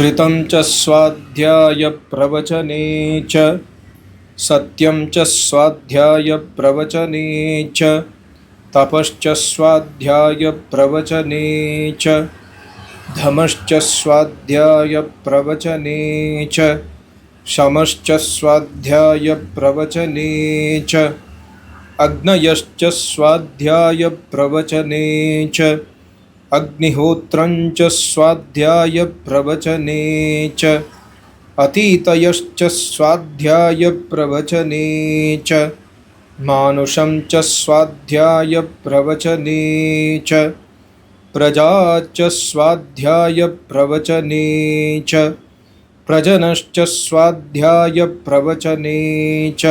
ऋतं च स्वाध्यायप्रवचने च सत्यं च स्वाध्यायप्रवचने च तपश्च स्वाध्यायप्रवचने च धमश्च स्वाध्यायप्रवचने च शमश्च स्वाध्यायप्रवचने च अग्नयश्च स्वाध्यायप्रवचने च अग्निहोत्रञ्च स्वाध्यायप्रवचने च अतीतयश्च स्वाध्यायप्रवचने च मानुषं च स्वाध्यायप्रवचने च प्रजा च स्वाध्यायप्रवचने च प्रजनश्च स्वाध्यायप्रवचने च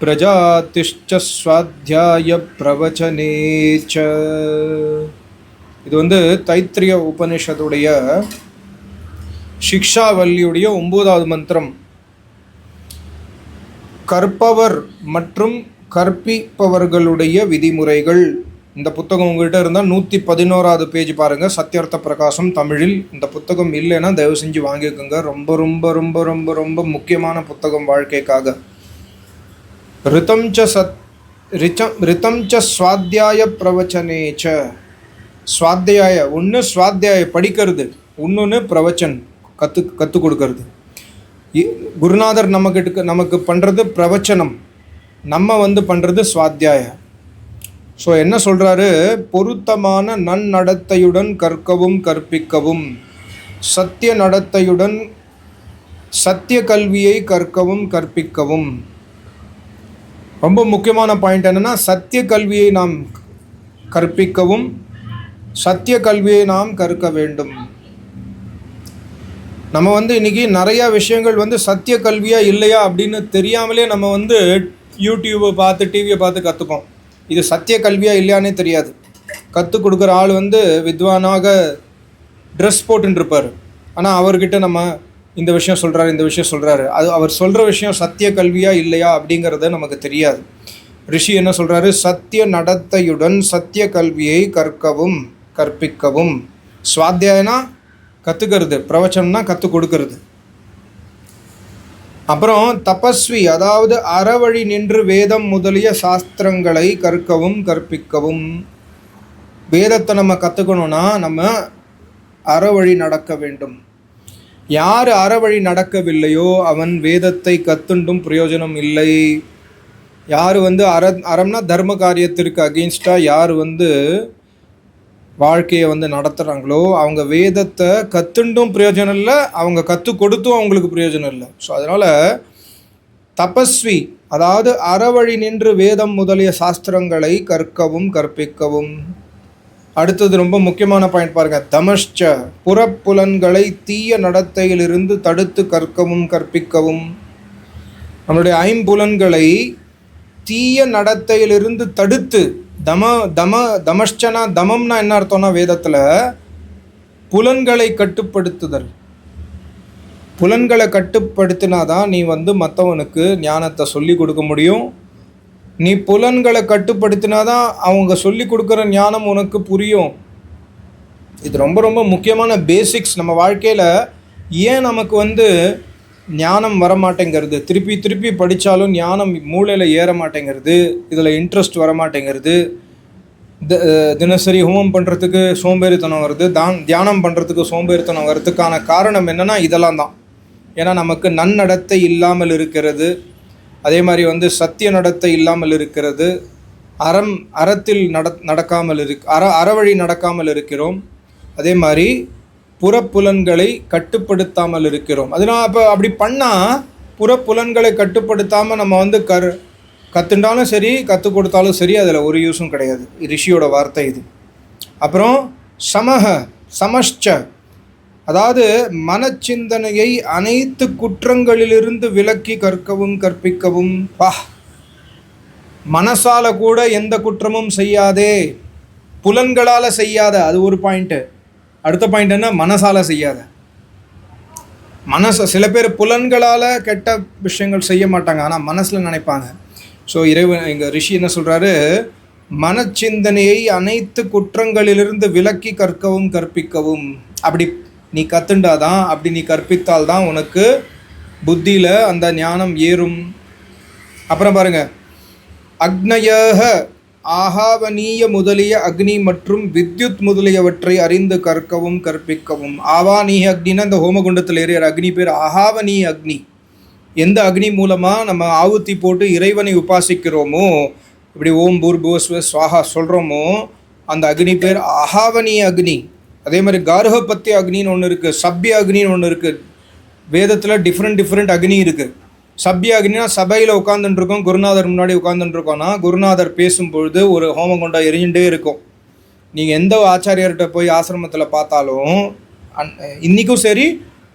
प्रजातिश्च स्वाध्यायप्रवचने च. இது வந்து தைத்திரிய உபனிஷத்துடைய சிக்ஷாவல்லியுடைய 9வது மந்திரம். கற்பவர் மற்றும் கற்பிப்பவர்களுடைய விதிமுறைகள். இந்த புத்தகம் உங்கள்கிட்ட இருந்தால் 111வது பேஜ் பாருங்கள், சத்யார்த்த பிரகாசம் தமிழில். இந்த புத்தகம் இல்லைன்னா தயவு செஞ்சு வாங்கிக்கோங்க. ரொம்ப ரொம்ப ரொம்ப ரொம்ப ரொம்ப முக்கியமான புத்தகம் வாழ்க்கைக்காக. ரிதம் ச ஸ்வாத்தியாய பிரவச்சனேச்ச. ஸ்வாத்தியாய ஒன்று ஸ்வாத்தியாய படிக்கிறது, இன்னொன்று பிரவச்சன் கற்றுக் கொடுக்கறது. குருநாதர் நமக்கு பண்ணுறது பிரவச்சனம், நம்ம பண்ணுறது ஸ்வாத்தியாய. ஸோ என்ன சொல்கிறாரு? பொருத்தமான நன்னடத்தையுடன் கற்கவும் கற்பிக்கவும், சத்திய நடத்தையுடன் சத்திய கல்வியை கற்கவும் கற்பிக்கவும். ரொம்ப முக்கியமான பாயிண்ட் என்னென்னா, சத்திய கல்வியை நாம் கற்பிக்கவும் சத்திய கல்வியை நாம் கற்க வேண்டும். நம்ம இன்றைக்கி நிறையா விஷயங்கள் சத்திய கல்வியா இல்லையா அப்படின்னு தெரியாமலே நம்ம யூடியூப்பை பார்த்து டிவியை பார்த்து கற்றுப்போம். இது சத்திய கல்வியா இல்லையானே தெரியாது. கற்றுக் கொடுக்குற ஆள் வித்வானாக ட்ரெஸ் போட்டுருப்பார். ஆனால் அவர்கிட்ட நம்ம இந்த விஷயம் சொல்கிறாரு அது அவர் சொல்கிற விஷயம் சத்திய கல்வியா இல்லையா அப்படிங்கிறது நமக்கு தெரியாது. ரிஷி என்ன சொல்கிறாரு? சத்திய நடத்தையுடன் சத்திய கல்வியை கற்கவும் கற்பிக்கவும். ஸ்வாத்தியாயனா கற்றுக்கிறது, பிரவச்சனம்னா கற்றுக் கொடுக்கறது. அப்புறம் தபஸ்வி, அதாவது அறவழி நின்று வேதம் முதலிய சாஸ்திரங்களை கற்கவும் கற்பிக்கவும். வேதத்தை நம்ம கற்றுக்கணும்னா நம்ம அறவழி நடக்க வேண்டும். யார் அறவழி நடக்கவில்லையோ அவன் வேதத்தை கத்துண்டும் பிரயோஜனம் இல்லை. யார் அறம்னா தர்ம காரியத்திற்கு அகெயின்ஸ்டாக யார் வாழ்க்கையை நடத்துகிறாங்களோ அவங்க வேதத்தை கத்துண்டும் பிரயோஜனம் இல்லை, அவங்க கற்றுக் கொடுத்தும் அவங்களுக்கு பிரயோஜனம் இல்லை. ஸோ அதனால் தபஸ்வி, அதாவது அறவழி நின்று வேதம் முதலிய சாஸ்திரங்களை கற்கவும் கற்பிக்கவும். அடுத்தது ரொம்ப முக்கியமான பாயிண்ட் பாருங்கள். தமஷ்ச, புறப்புலன்களை தீய நடத்தையிலிருந்து தடுத்து கற்கவும் கற்பிக்கவும். நம்மளுடைய ஐம்புலன்களை தீய நடத்தையிலிருந்து தடுத்து, தமஷ்சனா, தமம்னா என்ன அர்த்தம்னா வேதத்தில் புலன்களை கட்டுப்படுத்துதல். புலன்களை கட்டுப்படுத்தினாதான் நீ மற்றவனுக்கு ஞானத்தை சொல்லி கொடுக்க முடியும். நீ புலன்களை கட்டுப்படுத்தினாதான் அவங்க சொல்லி கொடுக்குற ஞானம் உனக்கு புரியும். இது ரொம்ப ரொம்ப முக்கியமான பேசிக்ஸ். நம்ம வாழ்க்கையில் ஏன் நமக்கு ஞானம் வரமாட்டேங்கிறது, திருப்பி திருப்பி படித்தாலும் ஞானம் மூளையில் ஏற மாட்டேங்கிறது, இதில் இன்ட்ரெஸ்ட் வரமாட்டேங்கிறது, தினசரி ஹோமம் பண்ணுறதுக்கு சோம்பேறித்தனம் வருது, தியானம் பண்ணுறதுக்கு சோம்பேறித்தனம் வர்றதுக்கான காரணம் என்னென்னா இதெல்லாம் தான். ஏன்னா நமக்கு நன்னடத்தை இல்லாமல் இருக்கிறது, அதே மாதிரி சத்திய நடத்தை இல்லாமல் இருக்கிறது, அறத்தில் நடக்காமல் அறவழி நடக்காமல் இருக்கிறோம், அதே மாதிரி புறப்புலன்களை கட்டுப்படுத்தாமல் இருக்கிறோம். அதனால் அப்படி பண்ணால் புறப்புலன்களை கட்டுப்படுத்தாமல் நம்ம கற்றுண்டாலும் சரி கற்றுக் கொடுத்தாலும் சரி அதில் ஒரு யூஸும் கிடையாது. ரிஷியோட வார்த்தை இது. அப்புறம் சமஷ்ச, அதாவது மனச்சிந்தனையை அனைத்து குற்றங்களிலிருந்து விலக்கி கற்கவும் கற்பிக்கவும். மனசால கூட எந்த குற்றமும் செய்யாதே, புலன்களால் செய்யாத, அது ஒரு பாயிண்ட்டு. அடுத்த பாயிண்ட் என்ன? மனசால செய்யாத. சில பேர் புலன்களால் கெட்ட விஷயங்கள் செய்ய மாட்டாங்க, ஆனால் மனசில் நினைப்பாங்க. ஸோ எங்கள் ரிஷி என்ன சொல்கிறாரு? மனச்சிந்தனையை அனைத்து குற்றங்களிலிருந்து விலக்கி கற்கவும் கற்பிக்கவும். அப்படி நீ கற்றுண்டாதான், அப்படி நீ கற்பித்தால்தான் உனக்கு புத்தியில் அந்த ஞானம் ஏறும். அப்புறம் பாருங்கள், அக்னயக ஆகாவனீய முதலிய அக்னி மற்றும் வித்யுத் முதலியவற்றை அறிந்து கற்கவும் கற்பிக்கவும். ஆவானீய அக்னின்னா இந்த ஹோமகுண்டத்தில் எரியிற அக்னி பேர் ஆகாவனீய அக்னி. எந்த அக்னி மூலமாக நம்ம ஆவுத்தி போட்டு இறைவனை உபாசிக்கிறோமோ, இப்படி ஓம் பூர்புவஸ்வ ஸ்வாஹா சொல்கிறோமோ, அந்த அக்னி பேர் ஆகாவனீய அக்னி. அதே மாதிரி கார்ஹபத்திய அக்னின்னு ஒன்று இருக்குது, சப்ய அக்னின்னு ஒன்று இருக்குது. வேதத்தில் டிஃப்ரெண்ட் அக்னி இருக்குது. சப்ய அக்னினா சபையில் உட்காந்துட்டுருக்கோம், குருநாதர் முன்னாடி உட்காந்துட்டுருக்கோன்னா குருநாதர் பேசும்பொழுது ஒரு ஹோமகுண்டம் எரிஞ்சுட்டே இருக்கும். நீங்கள் எந்த ஆச்சாரியர்கிட்ட போய் ஆசிரமத்தில் பார்த்தாலும் இன்றைக்கும் சரி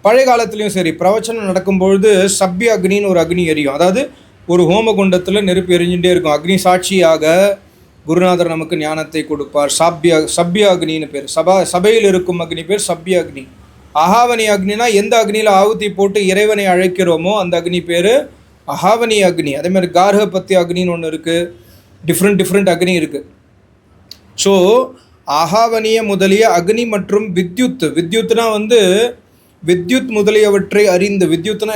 பழைய காலத்துலேயும் சரி பிரவச்சனம் நடக்கும்பொழுது சப்ய அக்னின்னு ஒரு அக்னி எரியும். அதாவது ஒரு ஹோமகுண்டத்தில் நெருப்பு எரிஞ்சுட்டே இருக்கும். அக்னி சாட்சியாக குருநாதர் நமக்கு ஞானத்தை கொடுப்பார். சப்ய அக்னின்னு பேர். சபையில் இருக்கும் அக்னி பேர் சப்ய அக்னி. அகாவனி அக்னினா எந்த அக்னியில் ஆவுத்தி போட்டு இறைவனை அழைக்கிறோமோ அந்த அக்னி பேர் அகாவனி அக்னி. அதேமாதிரி கார்ஹபத்திய அக்னின்னு ஒன்று இருக்குது. டிஃப்ரெண்ட் அக்னி இருக்குது. ஸோ ஆகாவனிய முதலிய அக்னி மற்றும் வித்யுத்னா வித்யுத் முதலியவற்றை அறிந்து, வித்யுத்னா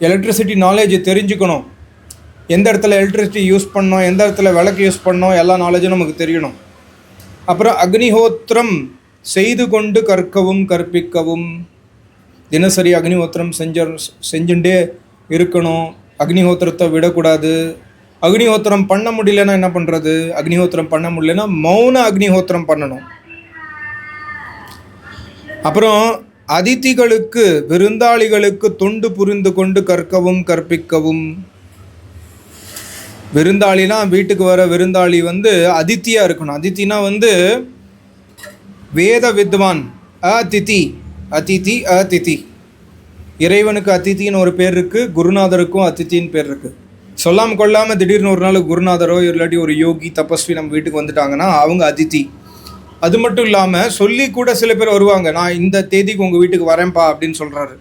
எலக்ட்ரிசிட்டி நாலேஜ் தெரிஞ்சுக்கணும். எந்த இடத்துல எலக்ட்ரிசிட்டி யூஸ் பண்ணோம், எந்த இடத்துல விளக்கு யூஸ் பண்ணோம், எல்லா நாலேஜும் நமக்கு தெரியணும். அப்புறம் அக்னிஹோத்திரம் செய்து கொண்டு கற்கவும் கற்பிக்கவும். தினசரி அக்னிஹோத்திரம் செஞ்சுட்டே இருக்கணும். அக்னிஹோத்திரத்தை விடக்கூடாது. அக்னிஹோத்திரம் பண்ண முடியலன்னா என்ன பண்ணுறது? அக்னிஹோத்திரம் பண்ண முடியலன்னா மௌன அக்னிஹோத்திரம் பண்ணணும். அப்புறம் அதிதிகளுக்கு விருந்தாளிகளுக்கு தொண்டு புரிந்து கொண்டு கற்கவும் கற்பிக்கவும். விருந்தாளினா வீட்டுக்கு வர விருந்தாளி அதித்தியாக இருக்கணும். அதித்தினா வேத வித்வான். அதிதி. இறைவனுக்கு அதித்தின்னு ஒரு பேர் இருக்குது, குருநாதருக்கும் அதித்தின்னு பேர் இருக்குது. சொல்லாமல் கொள்ளாமல் திடீர்னு ஒரு நாள் குருநாதரோ இல்லாட்டி ஒரு யோகி தபஸ்வி நம்ம வீட்டுக்கு வந்துட்டாங்கன்னா அவங்க அதித்தி. அது மட்டும் இல்லாமல் சொல்லி கூட சில பேர் வருவாங்க, நான் இந்த தேதிக்கு உங்கள் வீட்டுக்கு வரேன்ப்பா அப்படின்னு சொல்கிறாரு.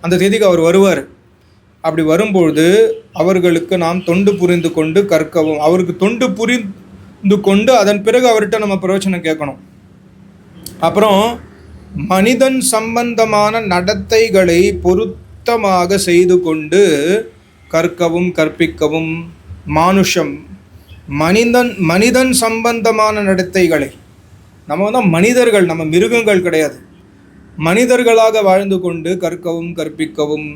அந்த தேதிக்கு அவர் வருவார். அப்படி வரும்பொழுது அவர்களுக்கு நாம் தொண்டு புரிந்து கொண்டு கற்கவும், அவருக்கு தொண்டு புரிந்து கொண்டு அதன் பிறகு அவர்கிட்ட நம்ம பிரவச்சனம் கேட்கணும். அப்புறம் மனிதன் சம்பந்தமான நடத்தைகளை பொருத்தமாக செய்து கொண்டு கற்கவும் கற்பிக்கவும். மனிதன் சம்பந்தமான நடத்தைகளை, நம்ம மனிதர்கள், நம்ம மிருகங்கள் கிடையாது, மனிதர்களாக வாழ்ந்து கொண்டு கற்கவும் கற்பிக்கவும்.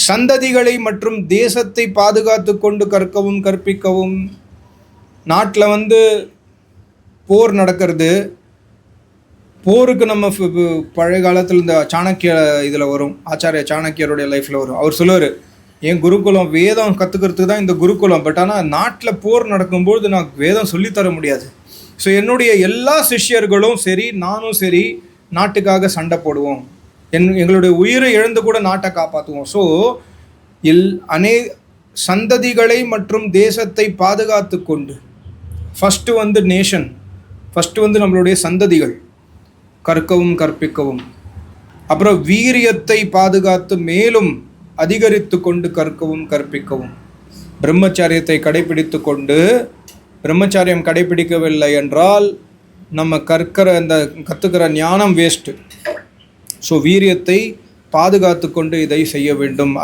சந்ததிகளை மற்றும் தேசத்தை பாதுகாத்து கொண்டு கற்கவும் கற்பிக்கவும். நாட்டில் போர் நடக்கிறது. போருக்கு நம்ம பழைய காலத்தில் இந்த சாணக்கிய இதில் வரும், ஆச்சாரிய சாணக்கியருடைய லைஃப்பில் வரும். அவர் சொல்லுவார், என் குருகுலம் வேதம் கற்றுக்கிறதுக்கு தான் இந்த குருகுலம், பட் ஆனால் நாட்டில் போர் நடக்கும்போது நான் வேதம் சொல்லித்தர முடியாது. ஸோ என்னுடைய எல்லா சிஷ்யர்களும் சரி நானும் சரி நாட்டுக்காக சண்டை போடுவோம், எங்களுடைய உயிரை இழந்து கூட நாட்டை காப்பாற்றுவோம். ஸோ சந்ததிகளை மற்றும் தேசத்தை பாதுகாத்து கொண்டு, ஃபஸ்ட்டு நேஷன், ஃபஸ்ட்டு நம்மளுடைய சந்ததிகள், கற்கவும் கற்பிக்கவும். அப்புறம் வீரியத்தை பாதுகாத்து மேலும் அதிகரித்து கொண்டு கற்கவும் கற்பிக்கவும். பிரம்மச்சாரியத்தை கடைபிடித்து கொண்டு, பிரம்மச்சாரியம் கடைபிடிக்கவில்லை என்றால் நம்ம கற்றுக்கிற ஞானம் வேஸ்ட்டு. ஸோ வீரியத்தை பாதுகாத்து கொண்டு இதை செய்ய வேண்டும்.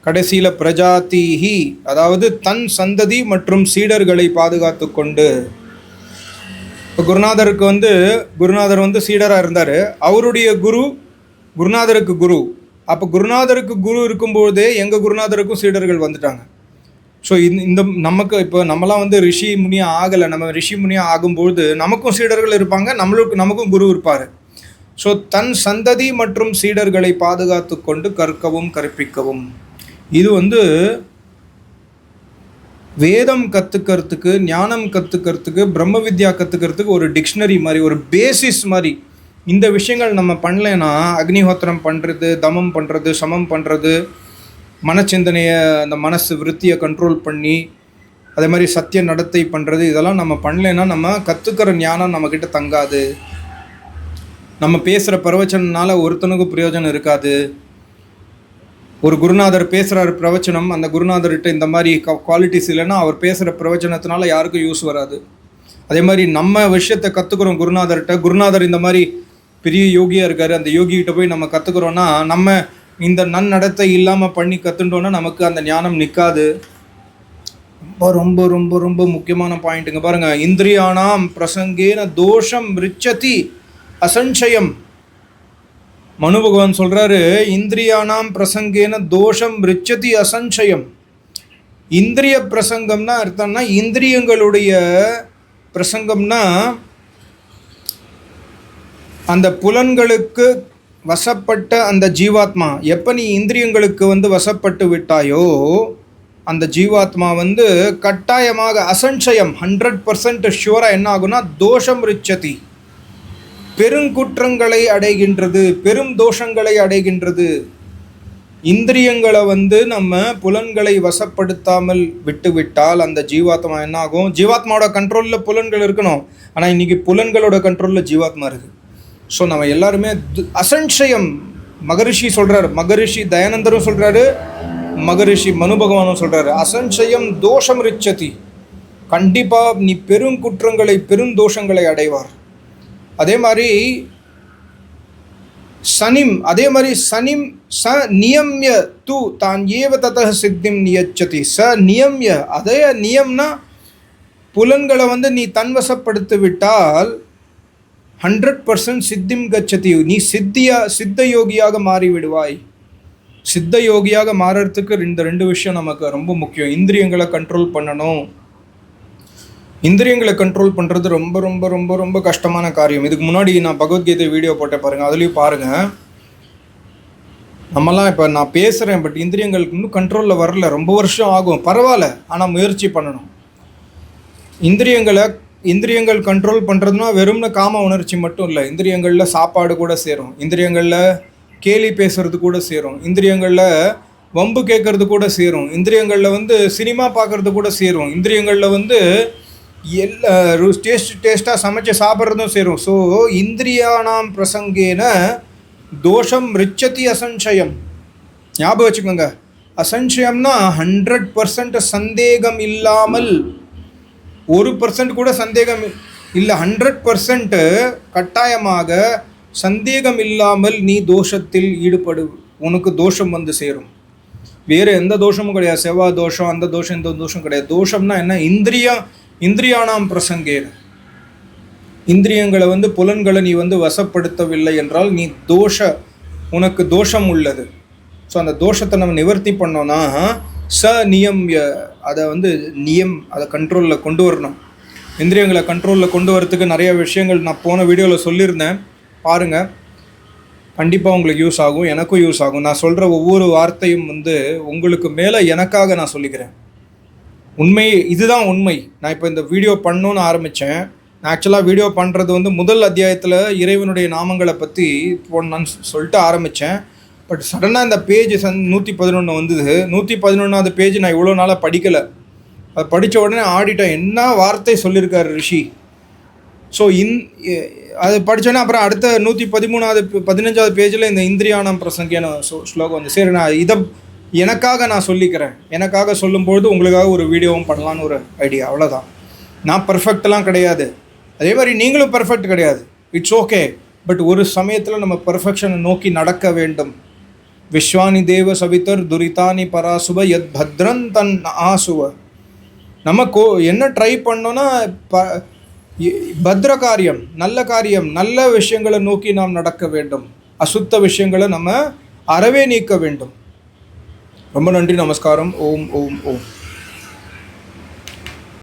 கடைசியில் பிரஜாதிஹி, அதாவது தன் சந்ததி மற்றும் சீடர்களை பாதுகாத்து கொண்டு. இப்போ குருநாதர் சீடராக இருந்தார். அவருடைய குருநாதருக்கு குரு. அப்போ குருநாதருக்கு குரு இருக்கும்போதே எங்கள் குருநாதருக்கும் சீடர்கள் வந்துட்டாங்க. ஸோ நமக்கு இப்போ நம்மலாம் ரிஷி முனியாக ஆகலை. நம்ம ரிஷி முனியாக ஆகும்பொழுது நமக்கும் சீடர்கள் இருப்பாங்க, நமக்கும் குரு இருப்பார். ஸோ தன் சந்ததி மற்றும் சீடர்களை பாதுகாத்து கொண்டு கற்கவும் கற்பிக்கவும். இது வேதம் கற்றுக்கிறதுக்கு, ஞானம் கற்றுக்கிறதுக்கு, பிரம்ம வித்யா கற்றுக்கிறதுக்கு ஒரு டிக்ஷனரி மாதிரி, ஒரு பேசிஸ் மாதிரி. இந்த விஷயங்கள் நம்ம பண்ணலைன்னா அக்னிஹோத்திரம் பண்ணுறது, தமம் பண்ணுறது, சமம் பண்ணுறது, மனச்சிந்தனையை, அந்த மனசு விருத்தியை கண்ட்ரோல் பண்ணி அதே மாதிரி சத்திய நடத்தை பண்ணுறது, இதெல்லாம் நம்ம பண்ணலைன்னா நம்ம கற்றுக்கிற ஞானம் நம்மக்கிட்ட தங்காது. நம்ம பேசுகிற பிரவச்சனால ஒருத்தனுக்கும் பிரயோஜனம் இருக்காது. ஒரு குருநாதர் பேசுகிறார் பிரவச்சனம், அந்த குருநாதர்கிட்ட இந்த மாதிரி குவாலிட்டிஸ் இல்லைன்னா அவர் பேசுகிற பிரவச்சனத்தினால யாருக்கும் யூஸ் வராது. அதே மாதிரி நம்ம விஷயத்தை கற்றுக்குறோம் குருநாதர்கிட்ட, குருநாதர் இந்த மாதிரி பெரிய யோகியாக இருக்கார், அந்த யோகிகிட்ட போய் நம்ம கற்றுக்குறோன்னா நம்ம இந்த நன்னடத்தை இல்லாமல் பண்ணி கற்றுட்டோன்னா நமக்கு அந்த ஞானம் நிற்காது. ரொம்ப ரொம்ப ரொம்ப ரொம்ப முக்கியமான பாயிண்ட்டுங்க பாருங்கள். இந்திரியானாம் பிரசங்கேன தோஷம் ரிச்சதி அசஞ்சயம். மனு பகவான் சொல்கிறாரு, இந்திரியானாம் பிரசங்கேன தோஷம் ரிச்சதி அசஞ்சயம். இந்திரிய பிரசங்கம்னா அர்த்தம்னா, இந்திரியங்களுடைய பிரசங்கம்னா அந்த புலன்களுக்கு வசப்பட்ட அந்த ஜீவாத்மா, எப்போ நீ இந்திரியங்களுக்கு வசப்பட்டு விட்டாயோ அந்த ஜீவாத்மா கட்டாயமாக அசஞ்சயம் 100% ஷுவராக என்ன ஆகுனா தோஷம் ரிச்சதி, பெருங்குற்றங்களை அடைகின்றது, பெரும் தோஷங்களை அடைகின்றது. இந்திரியங்களை நம்ம புலன்களை வசப்படுத்தாமல் விட்டுவிட்டால் அந்த ஜீவாத்மா என்ன ஆகும்? ஜீவாத்மாவோட கண்ட்ரோலில் புலன்கள் இருக்கணும், ஆனால் இன்றைக்கி புலன்களோட கண்ட்ரோலில் ஜீவாத்மா இருக்குது. ஸோ நம்ம எல்லாருமே அசஞ்சயம் மகரிஷி சொல்கிறார், மகரிஷி தயானந்தரும் சொல்கிறாரு, மகரிஷி மனு பகவானும் சொல்கிறாரு, அசஞ்சயம் தோஷம் ரிச்சதி. கண்டிப்பாக நீ பெருங்குற்றங்களை பெருந்தோஷங்களை அடைவார். அதே மாதிரி சனிம் ச நியம்ய தூ தான் ஏவ தத சித்திம் நியச்சதி. ச நியம்ய, அதே நியம்னா புலன்களை நீ தன்வசப்படுத்தி விட்டால் 100% சித்திம் கச்சதி, நீ சித்த யோகியாக மாறிவிடுவாய். சித்த யோகியாக மாறுறதுக்கு இந்த 2 விஷயம் நமக்கு ரொம்ப முக்கியம். இந்திரியங்களை கண்ட்ரோல் பண்ணணும். இந்திரியங்களை கண்ட்ரோல் பண்ணுறது ரொம்ப ரொம்ப ரொம்ப ரொம்ப கஷ்டமான காரியம். இதுக்கு முன்னாடி நான் பகவத்கீதை வீடியோ போட்டேன் பாருங்கள், அதுலேயும் பாருங்கள். நம்மலாம் இப்போ நான் பேசுகிறேன், பட் இந்திரியங்களுக்கு இன்னும் கண்ட்ரோலில் வரல, ரொம்ப வருஷம் ஆகும், பரவாயில்ல, ஆனால் முயற்சி பண்ணணும். இந்திரியங்கள் கண்ட்ரோல் பண்ணுறதுனா வெறும்னு காம உணர்ச்சி மட்டும் இல்லை, இந்திரியங்களில் சாப்பாடு கூட சேரும், இந்திரியங்களில் கேலி பேசுறது கூட சேரும், இந்திரியங்களில் வம்பு கேட்கறது கூட சேரும், இந்திரியங்களில் சினிமா பார்க்குறது கூட சேரும், இந்திரியங்களில் எல்லா டேஸ்ட்டாக சமைச்சு சாப்பிட்றதும் சேரும். ஸோ இந்திரியானாம் பிரசங்கேன தோஷம் ரிச்சதி அசஞ்சயம். ஞாபகம் வச்சுக்கோங்க, அசஞ்சயம்னா 100% சந்தேகம் இல்லாமல், 1% கூட சந்தேகம் இல்லை, 100% கட்டாயமாக சந்தேகம் இல்லாமல் நீ தோஷத்தில் ஈடுபடு, உனக்கு தோஷம் சேரும். வேறு எந்த தோஷமும் கிடையாது, செவ்வாய் தோஷம் அந்த தோஷம் இந்த தோஷம் கிடையாது. தோஷம்னா என்ன? இந்திரியானாம் பிரசங்கேன, இந்திரியங்களை புலன்களை நீ வசப்படுத்தவில்லை என்றால் நீ உனக்கு தோஷம் உள்ளது. ஸோ அந்த தோஷத்தை நம்ம நிவர்த்தி பண்ணோன்னா நியம், அதை அதை கண்ட்ரோலில் கொண்டு வரணும். இந்திரியங்களை கண்ட்ரோலில் கொண்டு வரத்துக்கு நிறைய விஷயங்கள் நான் போன வீடியோவில் சொல்லியிருந்தேன், பாருங்கள், கண்டிப்பாக உங்களுக்கு யூஸ் ஆகும், எனக்கும் யூஸ் ஆகும். நான் சொல்கிற ஒவ்வொரு வார்த்தையும் உங்களுக்கு மேலே எனக்காக நான் சொல்லிக்கிறேன். உண்மை இதுதான் உண்மை. நான் இப்போ இந்த வீடியோ பண்ணணுன்னு ஆரம்பித்தேன். நான் ஆக்சுவலாக வீடியோ பண்ணுறது முதல் அத்தியாயத்தில் இறைவனுடைய நாமங்களை பற்றி நான் சொல்லிட்டு ஆரம்பித்தேன். பட் சடனாக இந்த பேஜ் 111 வந்தது. 111வது பேஜ் நான் இவ்வளோ நாளாக படிக்கலை. அது படித்த உடனே ஆடிட்டேன், என்ன வார்த்தை சொல்லியிருக்காரு ரிஷி. ஸோ அது படித்தோன்னே அப்புறம் அடுத்த 115வது பேஜில் இந்த இந்திரியானம் பிரசங்கியான ஸ்லோகம் சரி, நான் இதை எனக்காக நான் சொல்லிக்கிறேன். எனக்காக சொல்லும்பொழுது உங்களுக்காக ஒரு வீடியோவும் பண்ணலான்னு ஒரு ஐடியா, அவ்வளோதான். நான் பர்ஃபெக்டெலாம் கிடையாது, அதே மாதிரி நீங்களும் பர்ஃபெக்ட் கிடையாது, இட்ஸ் ஓகே. பட் ஒரு சமயத்தில் நம்ம பர்ஃபெக்ஷனை நோக்கி நடக்க வேண்டும். விஸ்வானி தேவ சவிதர் துரிதானி பராசுப யத் பத்ரன் தன் ஆசுவ. நம்ம என்ன ட்ரை பண்ணோன்னா பத்ர காரியம், நல்ல காரியம், நல்ல விஷயங்களை நோக்கி நாம் நடக்க வேண்டும். அசுத்த விஷயங்களை நம்ம அறவே நீக்க வேண்டும். ரொம்ப நன்றி, நமஸ்காரம். ஓம் ஓம் ஓம்.